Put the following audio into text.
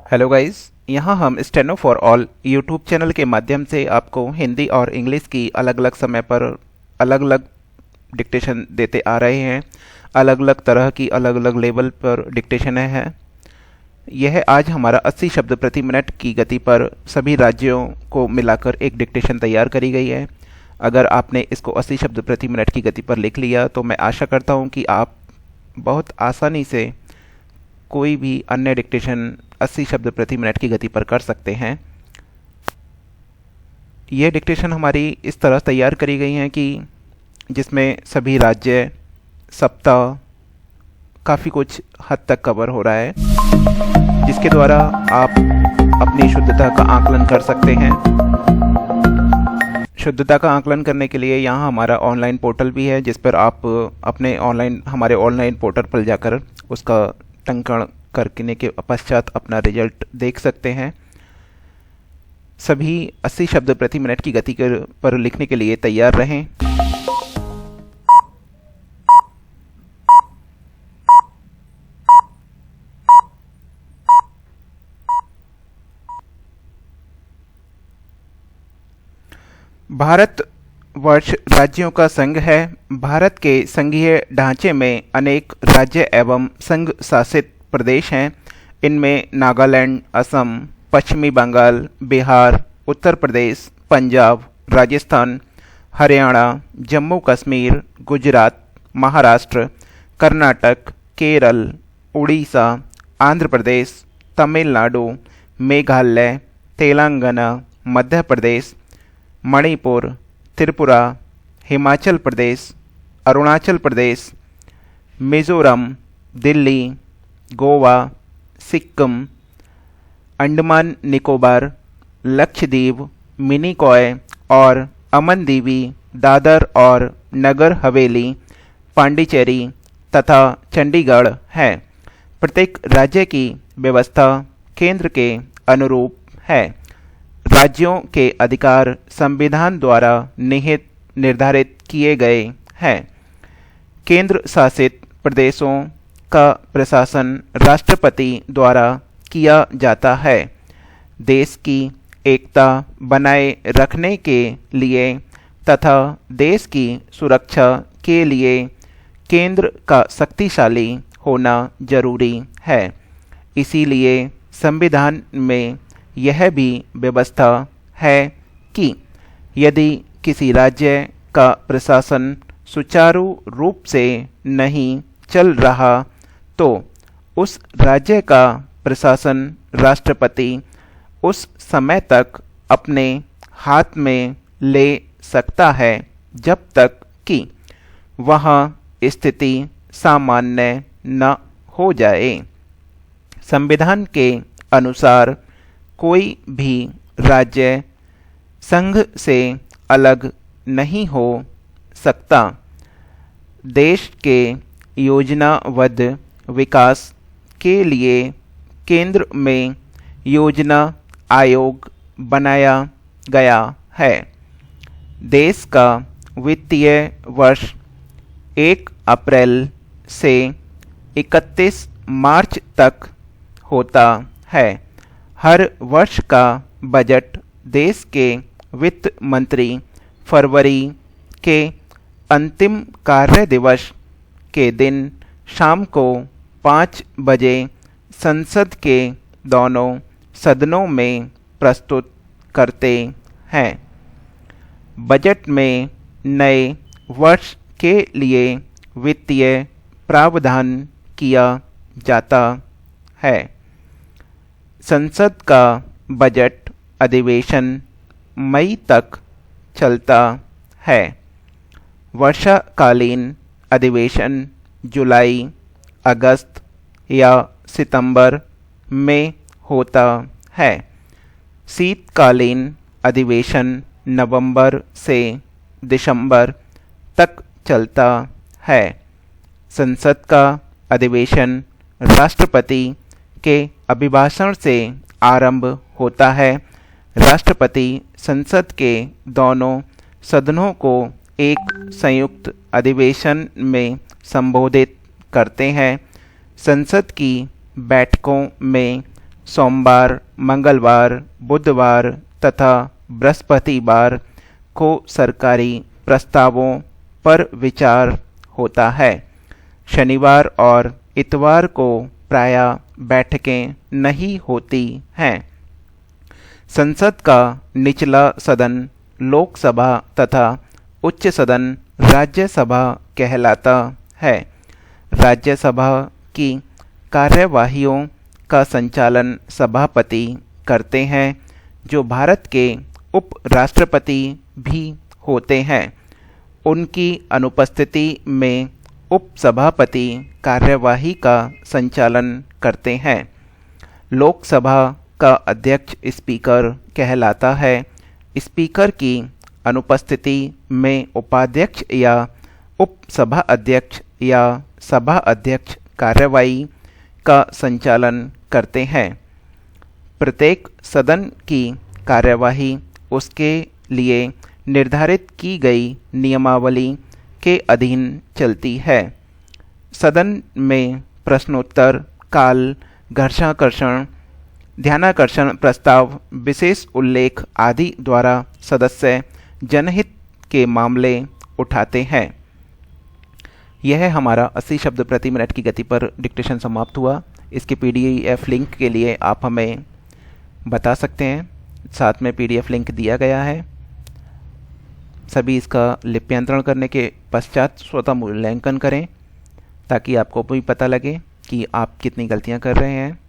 Hello guys, यहाँ हम steno for all YouTube channel के माध्यम से आपको हिंदी और इंग्लिश की अलग अलग समय पर अलग अलग डिक्टेशन देते आ रहे हैं। अलग अलग तरह की अलग अलग लेवल पर डिक्टेशन है। यह आज हमारा 80 शब्द प्रति मिनट की गति पर सभी राज्यों को मिलाकर एक डिक्टेशन तैयार करी गई है। अगर आपने इसको 80 शब्द प्रति मिनट की गति पर लिख लिया तो मैं आशा करता हूँ कि आप बहुत आसानी से कोई भी अन्य डिक्टेशन 80 शब्द प्रति मिनट की गति पर कर सकते हैं। ये डिक्टेशन हमारी इस तरह तैयार करी गई हैं कि जिसमें सभी राज्य, सप्ताह, काफ़ी कुछ हद तक कवर हो रहा है, जिसके द्वारा आप अपनी शुद्धता का आकलन कर सकते हैं। शुद्धता का आकलन करने के लिए यहाँ हमारा ऑनलाइन पोर्टल भी है, जिस पर आप हमारे ऑनलाइन पोर्टल पर जाकर उसका टंकण करने के पश्चात अपना रिजल्ट देख सकते हैं। सभी 80 शब्द प्रति मिनट की गति पर लिखने के लिए तैयार रहें। भारत वर्ष राज्यों का संघ है। भारत के संघीय ढांचे में अनेक राज्य एवं संघ शासित प्रदेश हैं। इनमें नागालैंड, असम, पश्चिमी बंगाल, बिहार, उत्तर प्रदेश, पंजाब, राजस्थान, हरियाणा, जम्मू कश्मीर, गुजरात, महाराष्ट्र, कर्नाटक, केरल, उड़ीसा, आंध्र प्रदेश, तमिलनाडु, मेघालय, तेलंगाना, मध्य प्रदेश, मणिपुर, त्रिपुरा, हिमाचल प्रदेश, अरुणाचल प्रदेश, मिजोरम, दिल्ली, गोवा, सिक्किम, अंडमान निकोबार, लक्षद्वीप, मिनिकॉय और अमनदीवी, दादर और नगर हवेली, पांडिचेरी तथा चंडीगढ़ है। प्रत्येक राज्य की व्यवस्था केंद्र के अनुरूप है। राज्यों के अधिकार संविधान द्वारा निहित निर्धारित किए गए हैं। केंद्र शासित प्रदेशों का प्रशासन राष्ट्रपति द्वारा किया जाता है। देश की एकता बनाए रखने के लिए तथा देश की सुरक्षा के लिए केंद्र का शक्तिशाली होना जरूरी है। इसीलिए संविधान में यह भी व्यवस्था है कि यदि किसी राज्य का प्रशासन सुचारू रूप से नहीं चल रहा तो उस राज्य का प्रशासन राष्ट्रपति उस समय तक अपने हाथ में ले सकता है जब तक कि वहाँ स्थिति सामान्य न हो जाए। संविधान के अनुसार कोई भी राज्य संघ से अलग नहीं हो सकता। देश के योजनाबद्ध विकास के लिए केंद्र में योजना आयोग बनाया गया है। देश का वित्तीय वर्ष 1 अप्रैल से 31 मार्च तक होता है। हर वर्ष का बजट देश के वित्त मंत्री फरवरी के अंतिम कार्य दिवस के दिन शाम को 5 बजे संसद के दोनों सदनों में प्रस्तुत करते हैं। बजट में नए वर्ष के लिए वित्तीय प्रावधान किया जाता है। संसद का बजट अधिवेशन मई तक चलता है। वर्षाकालीन अधिवेशन जुलाई, अगस्त या सितंबर में होता है। शीतकालीन अधिवेशन नवंबर से दिसंबर तक चलता है। संसद का अधिवेशन राष्ट्रपति के अभिभाषण से आरंभ होता है। राष्ट्रपति संसद के दोनों सदनों को एक संयुक्त अधिवेशन में संबोधित करते हैं। संसद की बैठकों में सोमवार, मंगलवार, बुधवार तथा बृहस्पतिवार को सरकारी प्रस्तावों पर विचार होता है। शनिवार और इतवार को प्रायः बैठकें नहीं होती हैं। संसद का निचला सदन लोकसभा तथा उच्च सदन राज्यसभा कहलाता है। राज्यसभा की कार्यवाहियों का संचालन सभापति करते हैं, जो भारत के उप राष्ट्रपति भी होते हैं। उनकी अनुपस्थिति में उपसभापति कार्यवाही का संचालन करते हैं। लोकसभा का अध्यक्ष स्पीकर कहलाता है। स्पीकर की अनुपस्थिति में उपाध्यक्ष या उपसभा अध्यक्ष या सभा अध्यक्ष कार्यवाही का संचालन करते हैं। प्रत्येक सदन की कार्यवाही उसके लिए निर्धारित की गई नियमावली के अधीन चलती है। सदन में प्रश्नोत्तर काल, घर्षणाकर्षण, ध्यानाकर्षण प्रस्ताव, विशेष उल्लेख आदि द्वारा सदस्य जनहित के मामले उठाते हैं। यह हमारा 80 शब्द प्रति मिनट की गति पर डिक्टेशन समाप्त हुआ। इसके PDF लिंक के लिए आप हमें बता सकते हैं, साथ में PDF लिंक दिया गया है। सभी इसका लिप्यंतरण करने के पश्चात स्वतः मूल्यांकन करें, ताकि आपको भी पता लगे कि आप कितनी गलतियां कर रहे हैं।